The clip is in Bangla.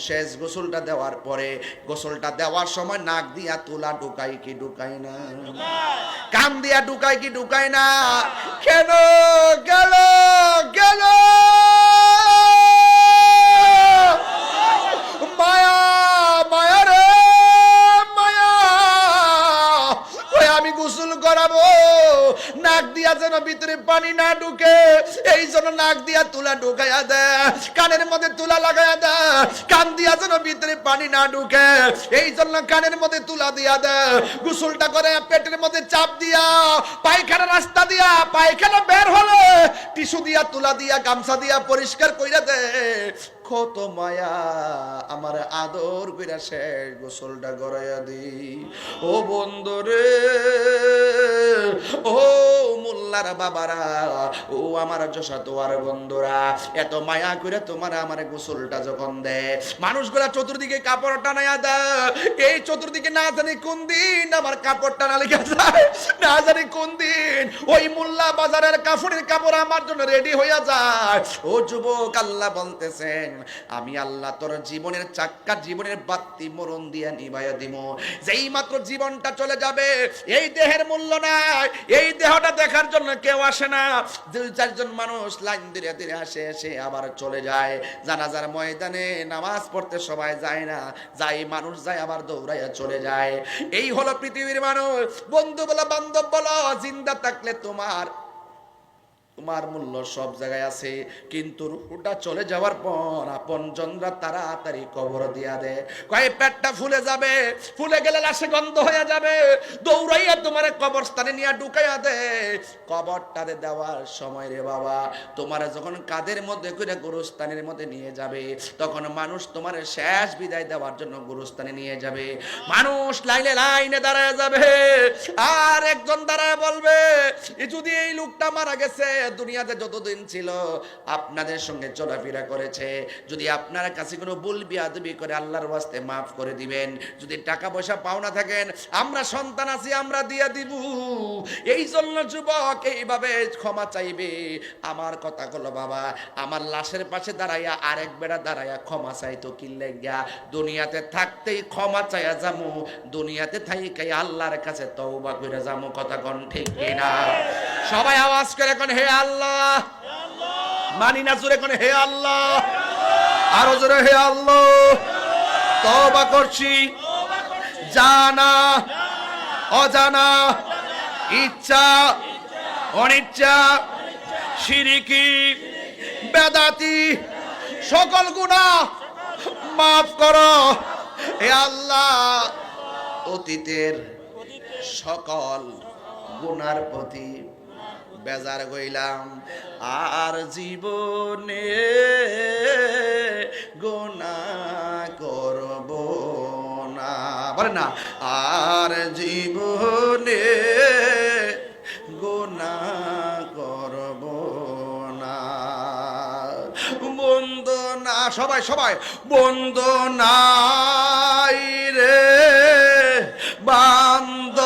শেষ গোসলটা দেওয়ার পরে, গোসলটা দেওয়ার সময় নাক দিয়া তুলা ঢুকাই কি ঢুকাই না? কান দিয়া ঢুকাই কি ঢুকাই না? কেন গেল গেল মায়া, মায়া রে মায়া, ওই আমি গোসল করাবো, নাক দিয়া যেন ভিতরে পানি না ঢুকে, এই জন্য নাক দিয়া তুলা ঢুকাইয়া দে, কানের মধ্যে তুলা লাগাইয়া দে, কান দিয়া যেন ভিতরে পানি না ঢুকে, এই জন্য কানের মধ্যে তুলা দিয়া দে, গোসলটা করে পেটের মধ্যে চাপ দিয়া, পায়খানা রাস্তা দিয়া পায়খানা বের হলে টিস্যু দিয়া তুলা দিয়া গামছা দিয়া পরিষ্কার কইরা দে। কত মায়া আমার আদর কইরা শেষ গোসলটা গড়াইয়া দি। ও বন্ধুরে, ও মোল্লার বাবারা, ও আমার যশা তোয়ার বন্ধুরা, এত মায়া করে তোমার আমার গোসলটা যখন দেয়, মানুষগুলা চতুর্দিকে কাপড় টানাইয়া দেয়, এই চতুর্দিকে না জানি কোন দিন আমার কাপড় টানা লেগে যায়, না জানি কোন দিন ওই মোল্লা বাজারের কাপড়ের কাপড় আমার জন্য রেডি হইয়া যায়। ও যুবক, আল্লাহ বলতেছেন আমি আল্লাহ তোর জীবনের চাক্কা, জীবনের বাতি মরণ দিয়ে নিভাইয়া দিব। যেই মাত্র জীবনটা চলে যাবে, এই দেহের মূল্য নাই, এই দেহটা দেখার জন্য কেউ আসে না, দুই চারজন মানুষ লাইন ধীরে ধীরে আসে, এসে আবার চলে যায়। জানাজার ময়দানে নামাজ পড়তে সবাই যায় না, যাই মানুষ যায় আবার দৌড়াইয়া চলে যায়। এই হলো পৃথিবীর মানুষ। বন্ধু বলো, বান্ধব বলো, জিন্দা থাকলে তোমার মূল্য সব জায়গায় আছে, কিন্তু রূহটা চলে যাওয়ার পর আপনজনরা তাড়াতাড়ি কবর দিয়া দেয়। কয় পেটটা ফুলে যাবে, ফুলে গেলে লাশে গন্ধ হয়ে যাবে, দৌড়াইয়া তোমার কবরস্থানে নিয়ে ঢুকাইয়া দে। কবরটারে দেওয়ার সময় রে বাবা, তোমার যখন কাদের মধ্যে করে গোরস্থানের মধ্যে নিয়ে যাবে, তখন মানুষ তোমার শেষ বিদায় দেওয়ার জন্য গোরস্থানে নিয়ে যাবে। মানুষ লাইনে লাইনে দাঁড়ায় যাবে, আর একজন দাঁড়ায় বলবে যদি এই লোকটা মারা গেছে, দুনিয়াতে যতদিন ছিল আপনাদের সঙ্গে চলাফেরা করেছে, যদি আপনার কাছে কোনো ভুল বিয়াদবি করে আল্লাহর ওয়াস্তে মাফ করে দিবেন, যদি টাকা পয়সা পাওনা থাকেন, আমরা সন্তান আছি আমরা দিয়ে দিব। এই জন্য যুবক এইভাবে ক্ষমা চাইবে। আমার কথা হলো বাবা, আমার লাশের পাশে দাঁড়াইয়া আরেক বেড়া দাঁড়াইয়া ক্ষমা চাইতো কি লাগিয়া? দুনিয়াতে থাকতেই ক্ষমা চাইয়া যামু, দুনিয়াতে থাইকাই আল্লাহর কাছে তওবা করে যামু। কথা কোন ঠিক কিনা? সবাই আওয়াজ করে কোন হে আল্লাহ, মানি না জোরে কোন হে আল্লাহ, আরো জোরে হে আল্লাহ। তওবা করছি, জানা অজানা, ইচ্ছা অনিচ্ছা, শিরকি বেদাতি সকল গুনাহ মাফ করো হে আল্লাহ। অতীতের সকল গুনার প্রতি বেজার গইলাম, আর জীবনে গুনাহ করব না। বলে না, আর জীবনে গুনাহ করব না। বন্ধ না, সবাই সবাই বন্ধ নাই রে বান্ধ